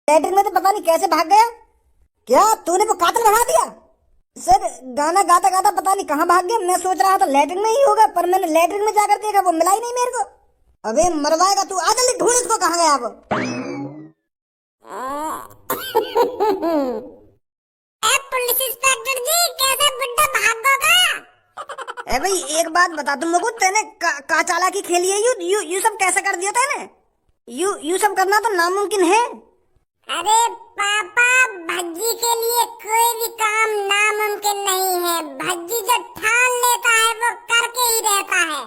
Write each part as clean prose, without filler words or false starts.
Latrine में तो पता नहीं कैसे भाग गया। क्या तूने वो कातिल बना दिया? सर गाना गाता गाता पता नहीं कहाँ भाग गया। मैं सोच रहा था लैट्रिन में ही होगा, पर मैंने लैट्रिन में जाकर देखा वो मिला ही नहीं मेरे को। अबे मरवाएगा तू, आ जल्दी ढूंढ इसको, कहाँ गया वो। पुलिस इंस्पेक्टर जी, कैसे बुड्ढा भागोगा? ए भाई एक बात बता, तुम लोगों तेने का चालाकी खेली है? यू सब कैसे कर दिया तेने? यू सब करना तो नामुमकिन है। अरे पापा, भज्जी के लिए कोई भी काम नामुमकिन नहीं है। भज्जी जो ठान लेता है वो करके ही रहता है।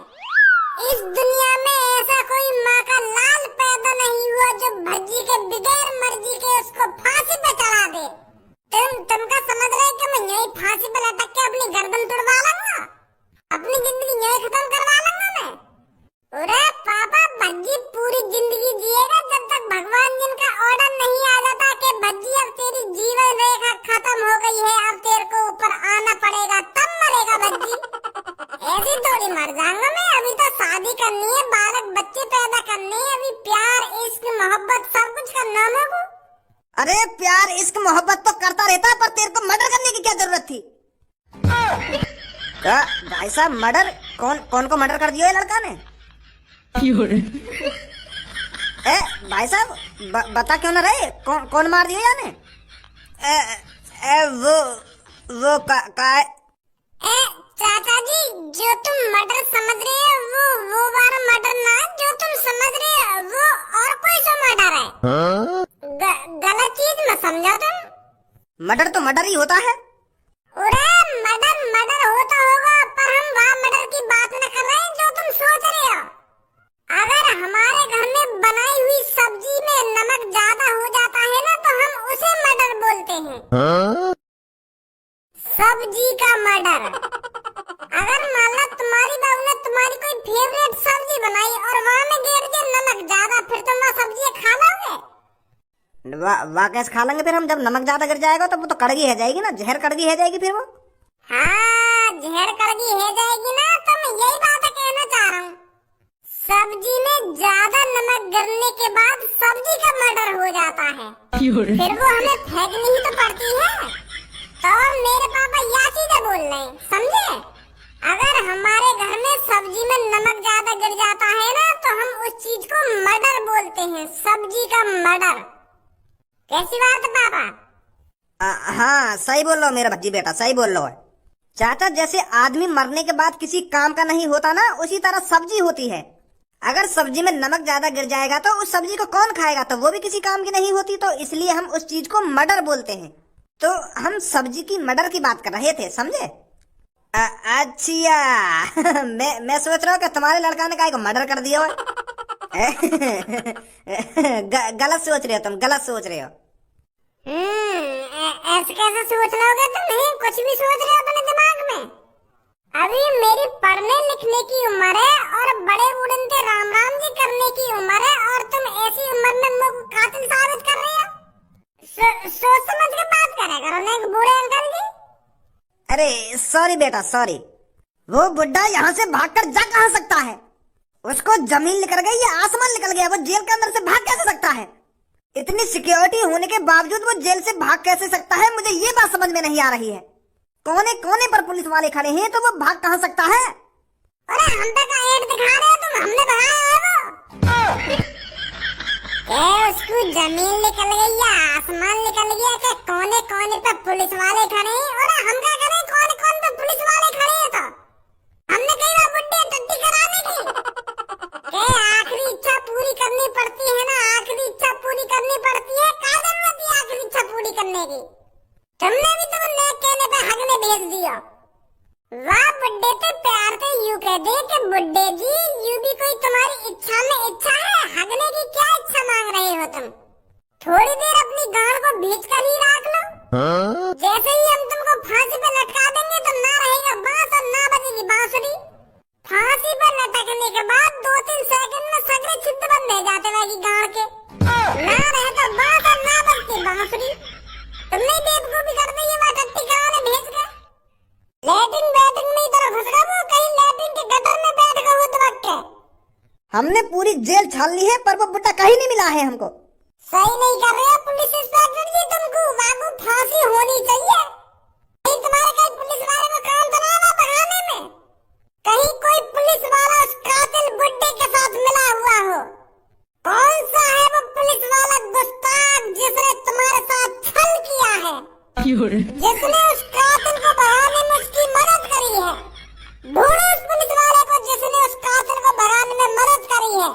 इस दुनिया में ऐसा कोई माँ का लाल पैदा नहीं हुआ जो भज्जी के बगैर मर्जी के उसको फांसी पे चढ़ा दे। तुमका समझ रहे कि मैं यही फांसी पे लटक के अपनी गर्दन तुड़वा लूंगा, अपनी जिंदगी यही खत्म करवा लूंगा मैं? अरे पापा, भज्जी पूरी जिंदगी जिएगा जब तक भगवान जी का ऑर्डर नहीं आ जाता कि भज्जी अब तेरी जीवन रेखा खत्म हो गई है, अब तेरे को ऊपर आना पड़ेगा, तब मरेगा भज्जी। ऐसी थोड़ी मर जाऊंगा मैं। अभी तो शादी करनी है, बालक बच्चे पैदा करने हैं, अभी प्यार इश्क मोहब्बत सब कुछ करना होगा। अरे प्यार इश्क मोहब्बत तो करता रहता, पर तेरे को मर्डर करने की क्या जरूरत थी? क्या भाई साहब, मर्डर? कौन को मर्डर कर दिया है लड़का ने? ए भाई साहब बता क्यों ना रहे, कौन मार दिया याने? वो चाचा जी, जो तुम मर्डर समझ रहे हो वो वाला मर्डर ना, जो तुम समझ रहे हो वो और कोई सा मर्डर है। गलत चीज मत समझो तुम। मर्डर तो मर्डर ही होता है। अरे मर्डर होता होगा, पर हम वहाँ मर्डर की बात न कर रहे हैं जो तुम सोच रहे हो। अगर हमारे घर में बनाई हुई सब्जी में नमक ज्यादा हो जाता है ना, तो हम उसे मर्डर बोलते हैं। सब्जी का मर्डर। अगर मान लो तुम्हारी बहू ने तुम्हारी कोई फेवरेट सब्जी बनाई और वहाँ में गिर गया नमक ज्यादा, फिर तुम वो सब्जी खा लोगे? वाह कैसे खा लेंगे फिर हम? जब नमक ज्यादा गिर जाएगा तो वो तो कड़गी है जाएगी ना, जहर कड़गी है जाएगी फिर वो। हाँ, जहर कड़गी है जाएगी ना, तो मैं यही बात कहना चाह रहा हूँ। सब्जी में ज्यादा नमक गिरने के बाद सब्जी का मर्डर हो जाता है, फिर वो हमें फेंकनी ही तो पड़ती है। तो मेरे पापा या चीजें बोल रहे हैं, समझे? अगर हमारे घर में सब्जी में नमक ज्यादा गिर जाता है ना, तो हम उस चीज को मर्डर बोलते हैं, सब्जी का मर्डर। कैसी बात है पापा? हाँ सही बोल रहे हो मेरा भज्जी बेटा, सही बोल रहे हो चाचा। जैसे आदमी मरने के बाद किसी काम का नहीं होता ना, उसी तरह सब्जी होती है। अगर सब्जी में नमक ज्यादा गिर जाएगा तो उस सब्जी को कौन खाएगा, तो वो भी किसी काम की नहीं होती, तो इसलिए हम उस चीज को मर्डर बोलते हैं। तो हम सब्जी की मर्डर की बात कर रहे थे, समझे? अच्छा मैं सोच रहा हूँ कि तुम्हारे लड़का ने काहे को मर्डर कर दिया हो। गलत सोच रहे हो तुम, गलत सोच रहे हो। ऐसे कैसे सोच लोगे तुम? कुछ भी सोच रहे हो अपने दिमाग में? अभी मेरी पढ़ने लिखने की उम्र है और बड़े उड़नते राम राम जी करने की उम्र है, और तुम ऐसी उम्र में मुझको कातिल साबित कर रहे हो? सोच समझ के बात करे करो ना बूढ़े अंकल जी। अरे सॉरी बेटा सॉरी। वो बुड्ढा यहाँ से भागकर जा कहाँ सकता है? उसको जमीन निकल गई या आसमान निकल गया? वो जेल के अंदर से भाग कैसे सकता है? इतनी सिक्योरिटी होने के बावजूद वो जेल से भाग कैसे सकता है? मुझे ये बात समझ में नहीं आ रही है। कोने कोने पर पुलिस वाले खड़े हैं, तो वो भाग कहाँ सकता है? अरे हम पे का ऐड दिखा रहे हो तुम? हमने बनाया है वो। उसको जमीन निकल गई या आसमान निकल गया कि कोने कोने पर पुलिस वाले खड़े हैं? और हम क्या करें, कोने कोने पर पुलिस वाले खड़े हैं तो हमने कई बार बुड्ढे टट्टी कराने की। आखिरी इच्छा पूरी करनी पड़ती है ना, आखिरी इच्छा पूरी करनी पड़ती है। क्या जरूरत है आखिरी इच्छा पूरी करने की? तुमने भी तो नेक कहने पे हगने भेज दिया। वाह बुड्ढे, तो प्यार से यूं कह दे कि बुड्ढे जी, यूं भी कोई तुम्हारी इच्छा में इच्छा है? हगने की क्या इच्छा मांग रहे हो तुम? थोड़ी देर अपनी गांड को भींच कर ही रख लो। जैसे ही हम तुमको फांसी पे लटका देंगे तो ना रहेगा बांस और ना बजेगी बांसुरी। फांसी पे लटकने के बाद 2-3 सेकंड में सगरे छिद्र बंद हो जाते वाली गांड के, ना रहे तो बांस और ना बजती बांसुरी। तुमने बेवकूफी कर दी है, वहाँ टट्टी कराने भेज के। लैट्रिन बैटिंग में इधर घुस रहा वो, कहीं लैट्रिन के गटर में बैठ गए हो तो वक्त। हमने पूरी जेल छान ली है, पर वो बुड्ढा कहीं नहीं मिला है हमको। सही नहीं कर रहे हो पुलिस इंस्पेक्टर जी, तुमको वाकू फांसी होनी चाहिए। कहीं तुम्हारे कहीं पुलिस वाले को काम तो नहीं हुआ भगाने में? कहीं कोई पुलिस वाला उस कातिल बुड्ढे के साथ मिला हुआ हो? कौन सा है वो पुलिस वाला गुस्ताख जिसने तुम्हारे साथ छल किया है, जिसने उस कातिल को भगाने में उसकी मदद करी है? ढूंढो उस पुलिस वाले को जिसने उस कातिल को भगाने में मदद करी है।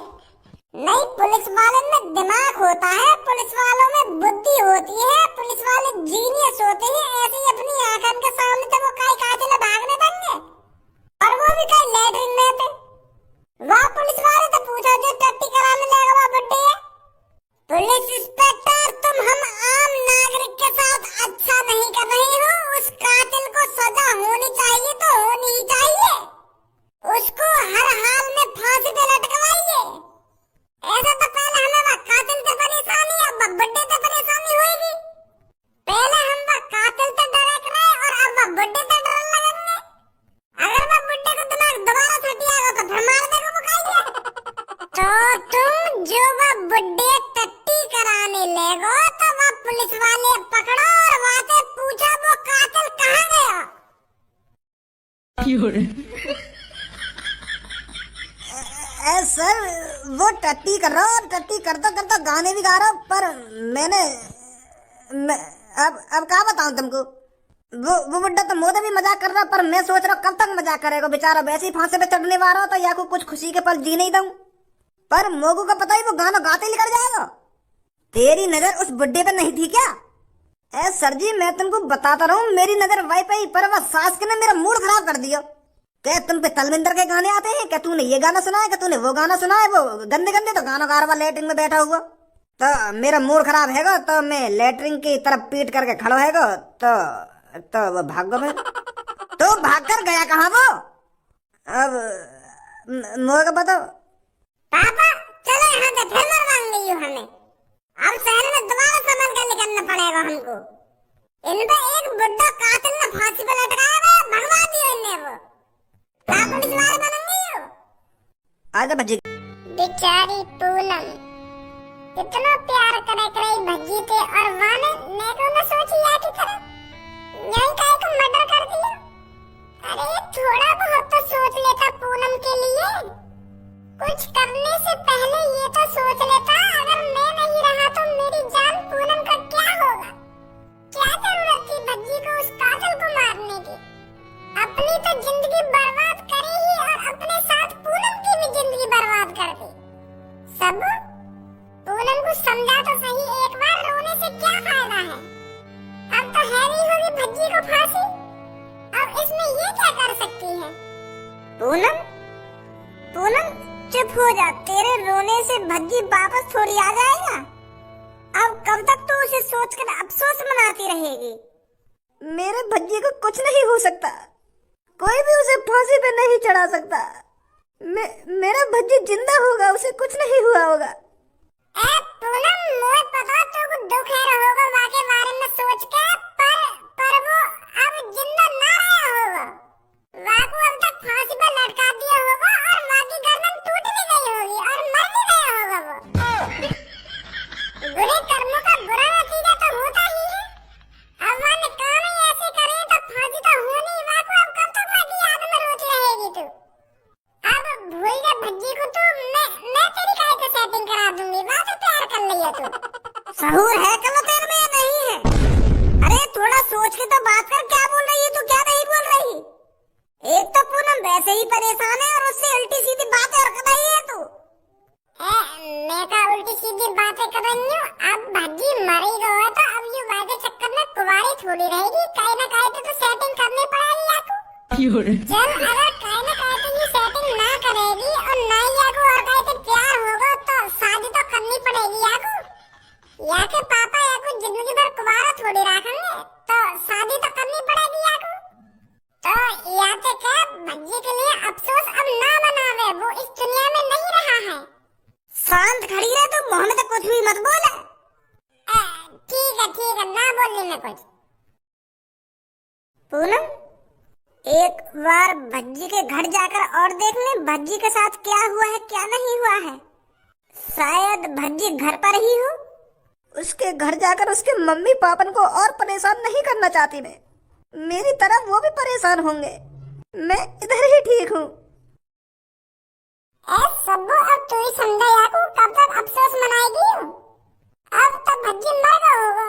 नहीं, पुलिस वालों में दिमाग होता है, पुलिस वालों में बुद्धि होती है, पुलिस वाले जीनियस होते हैं। ऐसे ही अपनी आंखों के सामने तो वो कई कातिल भागने देंगे, और वो भी कई लैटरिन में थे। वह पुलिस वाले तो पूछा जो टट्टी कराने लगा वह बुड्ढे है। पुलिस इंस्पेक्टर, तुम हम आम नागरिक के साथ अच्छा नहीं कर रहे हो। उस कातिल को सजा होनी चाहिए तो होनी ही चाहिए, उसको हर हाल में फांसी पे लटकवाइए। ऐसा तो पहले हमें वह कातिल से परेशानी, अब बुड्ढे से परेशानी होगी। पहले हम वह कातिल से डरे रहे और अब वह बुड्ढे से डरने लगेंगे। अगर वह बुड्ढे को दिमाग दोबारा छटियागा तो फिर मार देगा मुकाइए। तो तुम जो वह बुड्ढे टट्टी कराने लगो तो वह पुलिस वाले पकड़ो और वहां से पूछो वो कातिल कहाँ गया। सर वो टट्टी कर रहा हूँ, टट्टी करता करता गाने भी गा रहा हूँ, पर अब क्या बताऊँ तुमको। वो बुड्ढा तो मोदे भी मजाक कर रहा, पर मैं सोच रहा हूँ कब तक मजाक करेगा बेचारा। वैसे ही फांसी पे चढ़ने वाला हो तो या को कुछ खुशी के पल जी नहीं दूं, पर मोगू का पता ही वो गाना गाते ही निकल जाएगा। तेरी नजर उस बुड्ढे पे नहीं थी क्या? सर जी मैं तुमको बताता रहूं, मेरी नजर वाईफाई पर वह सास के ने मेरा मूड खराब कर दिया। क्या तुम पे तलविंदर के गाने आते हैं? क्या तूने ये गाना सुना है? क्या तूने वो गाना सुना है? वो गंदे गंदे तो गाना गा रहा लेटरिन में बैठा हुआ। तो मेरा मूड खराब हैगा तो मैं लेटरिन की तरफ पीट करके खड़ा हैगा, तो वो भाग गया। तो भाग कर गया कहाँ वो? अब मोगा बताओ। पापा चलो यहाँ से, फिर मरवान गई हो हमें। अब शहर में दोबारा संभल कर निकलना पड़ेगा हमको। इन पे एक बुड्ढा कातिल ने फांसी पे लटकाया है, भगवा दिया इन्हें। वो क्या पुलिस वाले बनेंगे हो? आजा भज्जी। बेचारी पूनम कितना प्यार करे करे भज्जी थे, और वाने नेको न सोची या की तरह यही काहे को मर्डर कर दिया। अरे थोड़ा बहुत तो सोच लेता पूनम के लिए, कुछ करने से पहले ये तो सोच लेता अगर मैं नहीं रहा तो मेरी जान पूनम का क्या होगा। क्या जरूरत थी भज्जी को उस कातिल को मारने की? अपनी तो जिंदगी बर्बाद करी ही और अपने साथ पूनम की भी जिंदगी बर्बाद कर दी। सब पूनम को समझा तो सही एक बार, रोने से क्या फायदा है। अब तो हैवी होगी भज्जी को फांसी, अब इसमें ये क्या कर सकती है। पूनम पूनम चुप हो जा, तेरे रोने से भज्जी वापस थोड़ी आ जाएगा। अब कब तक तू उसे सोचकर अफसोस मनाती रहेगी? मेरे भज्जी को कुछ नहीं हो सकता, कोई भी उसे फांसी पे नहीं चढ़ा सकता। मेरा भज्जी जिंदा होगा, उसे कुछ नहीं हुआ होगा। पूनम मुझे पता तो दुख है होगा वहाँ के बारे में सोच के, पर वो अब जिंदा ना रहा होगा। वहाँ को अब तक फांसी पर लटका दिया होगा और वहाँ की गर्दन टूट भी गई होगी और मर भी गया होगा वो। बुरे कर्मों का बुरा नतीजा तो होता ही है। अब वहाँ ने काम ही ऐसे करे तो फांसी तो होनी ही। वहाँ को अब कब तक वहाँ की याद में रोती रहेगी तू? अब भूल जा भज्जी को तू, मैं तेरी काहे से सेटिंग करा दूंगी। वहाँ से प्यार कर लिया तू। सहूर है कल तेरे में या नहीं है? अरे थोड़ा सोच के तो बात कर, क्या बोल रही है तू, क्या नहीं बोल रही? एक तो पूनम वैसे ही परेशान है और उससे उल्टी सीधी बातें और कर रही है तू। मैं क्या उल्टी सीधी बातें कर रही हूँ? अब भज्जी मरी गई तो अब ये वादे चक्कर में कुंवारी थोड़ी रहेगी, कहीं ना कहीं तो सेटिंग करनी पड़ेगी याकू। चल अगर कहीं ना कहीं तो ये सेटिंग ना करेगी और ना याकू और कहीं तो प्यार होगा तो शादी तो करनी पड़ेगी याकू। याके पापा याकू जिंदगी भर कुंवारा थोड़ी रखेंगे, तो शादी तो करनी पड़ेगी याकू। तो याके क्या भज्जी के लिए अफसोस अब ना मनावे, वो इस दुनिया में नहीं रहा है। शांत खड़ी रह तू, मुंह में तो कुछ भी मत बोल। ठीक है ना बोलने में कुछ। पूनम एक बार भज्जी के घर जाकर और देख ले भज्जी के साथ क्या हुआ है क्या नहीं हुआ है। शायद भज्जी घर पर ही हो उसके घर जाकर उसके मम्मी पापन को और परेशान नहीं करना चाहती मैं। मेरी तरह वो भी परेशान होंगे। मैं इधर ही ठीक हूँ। ए सब्बू, अब तू ही समझा याकू, कब तक अफसोस मनाएगी? अब तक भज्जी मर गया होगा,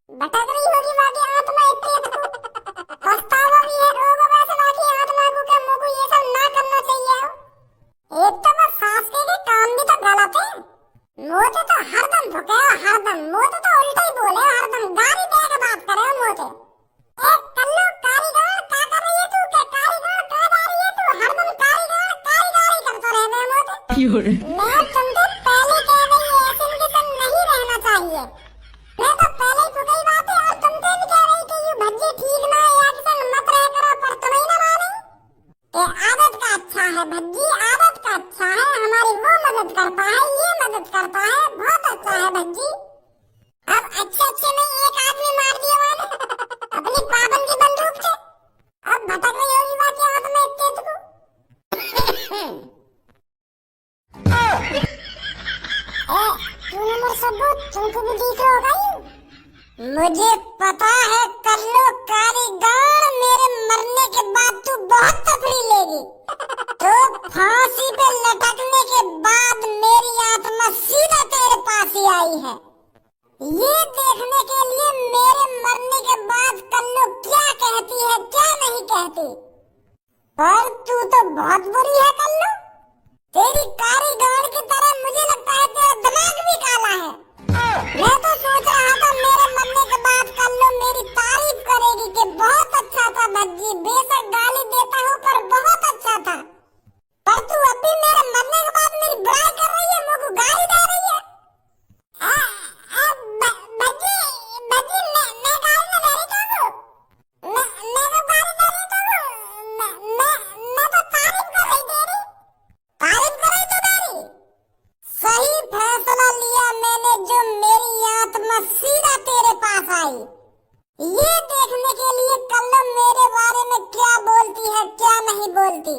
भटक रही होगी बाकी आत्मा इतनी को। पछतावा भी है होगा वैसे बाकी आत्मा को कि मुझको ये सब ना करना चाहिए। एक तो बस सास के काम भी तो गलत है। मोते तो हरदम भुके, हरदम मोते तो उल्टा ही बोले, हरदम गाली दे के बात करे मोते। एक कल्लू कारीगर क्या कर रही है तू? के कारीगर कहाँ जा रही है तू? हरदम कारीगर कारीगर करता रहना है मोते। मैं तुमसे पहले कह रही है ऐसे किस्म नहीं रहना चाहिए। मैं तो पहले ही तो कई बातें और तुमसे भी कह रही कि ये भज्जी ठीक ना है या किस्म मत रह करो, पर तुम ही ना माने। ये आदत का अच्छा है भज्जी, आदत का अच्छा है। हमारी वो मदद करता है, ये मदद करता है, बहुत अच्छा है भज्जी। अब अच्छे में एक आदमी मार दिया मैंने अपनी पाबन की बंदूक से। अब भटक रही होगी बाकी हाथ में तेज को। तूने मेरे सबूत तुमको भी दिख रहा होगा ही। मुझे पता है कल्लू कारीगर, मेरे मरने के बाद तू बहुत तफड़ी लेगी। तो फांसी पे लटकने के बाद मेरी आत्मा सीधा तेरे पास ही आई है, ये देखने के लिए मेरे मरने के बाद कल्लू क्या कहती है क्या नहीं कहती। पर तू तो बहुत बुरी है कल्लू, तेरी कारीगर की तरह मुझे लगता है तेरा दिमाग भी काला है। मैं तो सोच रहा था मेरे मरने के बाद कल्लू मेरी तारीफ करेगी कि बहुत अच्छा था भज्जी, बेशक गाली देता हूँ पर बहुत अच्छा था। पर तू अभी मेरे मरने के बाद मेरी बुराई कर रही है, मुझको गाली दे रही है। ये देखने के लिए कल्लू मेरे बारे में क्या बोलती है क्या नहीं बोलती।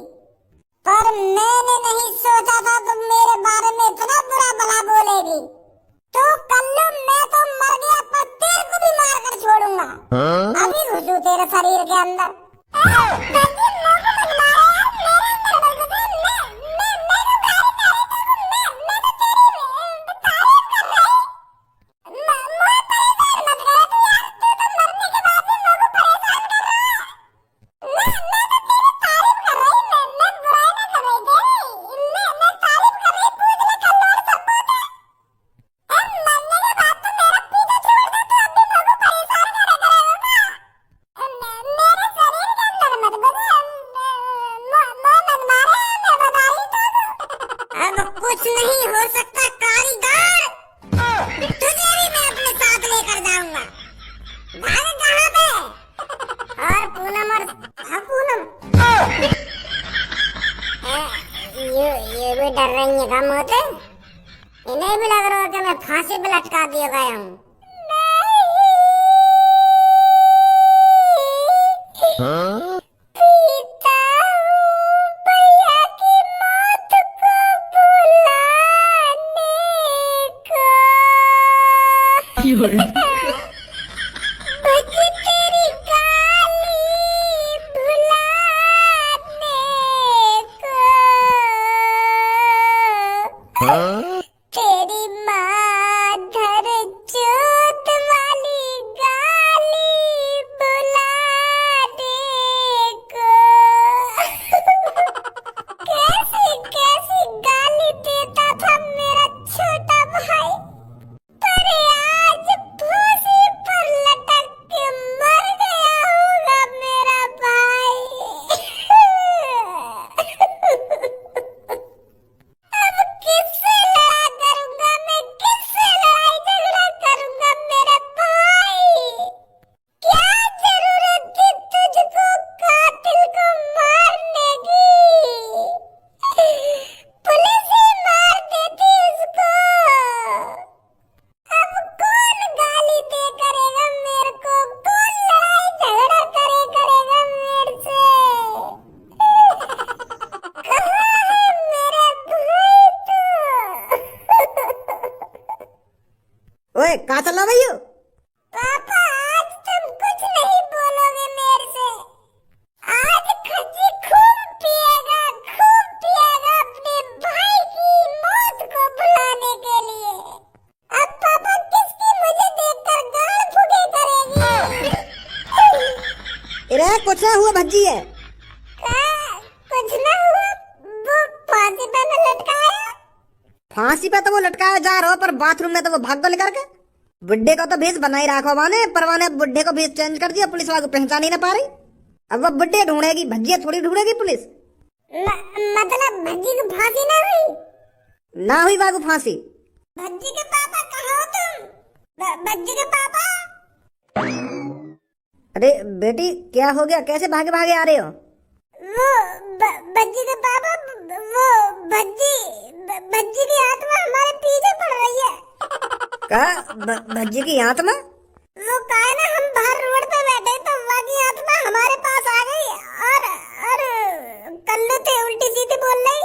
पर मैंने नहीं सोचा था तुम मेरे बारे में इतना बुरा भला बोलेगी। तो कल्लू मैं तो मर गया पर तेरे को भी मार कर छोड़ूंगा। अभी घुसू तेरे शरीर के अंदर। कुछ नहीं हो सकता कारीगर, तुझे भी मैं अपने साथ लेकर जाऊंगा। भाग कहाँ पे? और पूनम और पूनम ये भी डर रही है कम होते। इन्हें भी लग रहा है कि मैं फांसी पे लटका दिया गया हूँ। बच्ची तेरी गाली भुलाने को, तेरी माधर चोट वाली गाली भुलाने को। कैसी कैसी गाली देता था मेरा छोटा भाई, पर आज ओए कहाँ चल रहा भैया? पापा आज तुम कुछ नहीं बोलोगे मेरे से। आज खज्जी खूब पिएगा अपने भाई की मौत को बुलाने के लिए। अब पापा किसकी मुझे देखकर गाल फूके करेगी? अरे कुछ ना हुआ भज्जी है। कुछ ना हुआ, वो फांसी पे न लटकाया। फांसी पे तो वो लटकाया जा रहा हो, पर बाथरूम में तो वो भाग गो लेकर के। बुड्ढे को तो भेस बना ही रखा माने, पर माने बुड्ढे को भेस चेंज कर दिया, पुलिस वालों को पहचान ही ना पा रही। अब वो बुड्ढे ढूंढेगी, भज्जिया थोड़ी ढूंढेगी पुलिस। मतलब भज्जी की फांसी ना हुई? ना हुई बाबू फांसी। भज्जी के पापा कहाँ हो तुम? भज्जी के पापा। अरे बेटी क्या हो गया, कैसे भागे भागे आ रहे हो? वो भज्जी के पापा, वो भज्जी की आत्मा हमारे पीछे पड़ रही है। भज्जी की आत्मा? वो कहा ना, हम बाहर रोड पे बैठे तो वहाँ की आत्मा हमारे पास आ गई और कल्लू थे उल्टी सीधी बोल रही।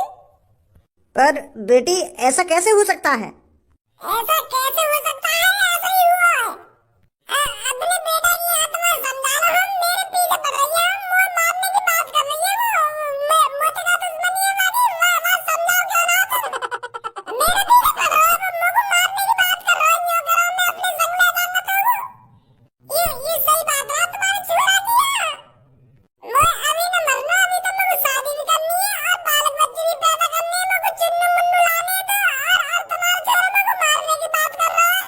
पर बेटी ऐसा कैसे हो सकता है? ऐसा कैसे हो सकता है? ऐसा ही हुआ है। अपने बेटा की आत्मा समझा लो, हम मेरे पीछे पड़ रही है, हम वो मारने की बात कर रही है। वो मोटे का दुश्मनी है हमारी, बात समझाओ क्या ना। मेरे पीछे पड़ रहा है, वो मुझको मारने की बात कर रहा है। यूं करो, मैं अपने संग में जाना चाहूँ। ये सही बात है, तुम्हारी छुरा दिया। मैं अभी न मरना, अभी तो मुझे शादी भी करनी है और बालक बच्चे भी पैदा करने हैं, मुझको चुन्नू मुन्नू लाने हैं। तो और तुम्हारा छोरा मुझको मारने की बात कर रहा है।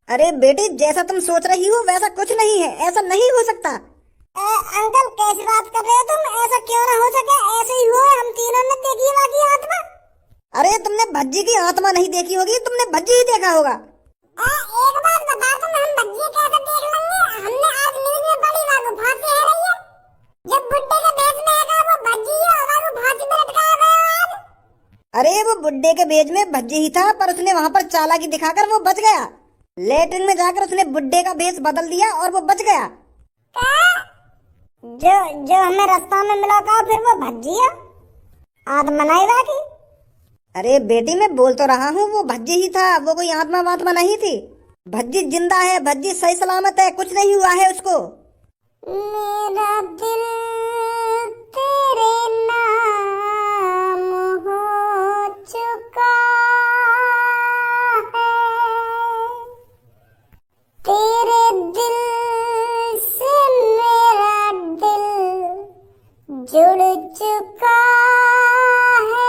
अरे बेटी जैसा तुम सोच रही हो वैसा कुछ नहीं है, ऐसा नहीं हो सकता। अंकल कैसी बात कर रहे हो तुम? ऐसा क्यों ना हो सके, ऐसे ही हुआ है। हम तीनों ने देखी बाकी आत्मा। अरे तुमने भज्जी की आत्मा नहीं देखी होगी, तुमने भज्जी ही देखा होगा। एक बात बता, तुम हम भज्जी कैसे देख लेंगे? हमने आज न्यूज में पढ़ी, वागू फांसी है रही है। जब बुड्ढे के भेष में आएगा वो भज्जी है, वागू फांसी में लटकाया गया आज। अरे वो बुड्ढे के भेष में भज्जी ही था, पर उसने वहाँ पर चालाकी दिखाकर वो बच गया। लेटरिन में जाकर उसने बुड्ढे का भेष बदल दिया और वो बच गया। जो हमें रास्ता में मिला था फिर वो भज्जी है, आत्मा नहीं बाकी। अरे बेटी मैं बोल तो रहा हूँ, वो भज्जी ही था, वो कोई आत्मा वात्मा नहीं थी। भज्जी जिंदा है, भज्जी सही सलामत है, कुछ नहीं हुआ है उसको। मेरा दिल तेरे नाम हो चुका है, तेरे दिल से मेरा दिल जुड़ चुका है।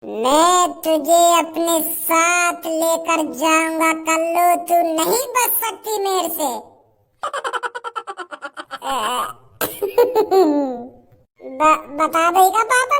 मैं तुझे अपने साथ लेकर जाऊंगा कल्लू, तू नहीं बच सकती मेरे से। बता देगा पापा।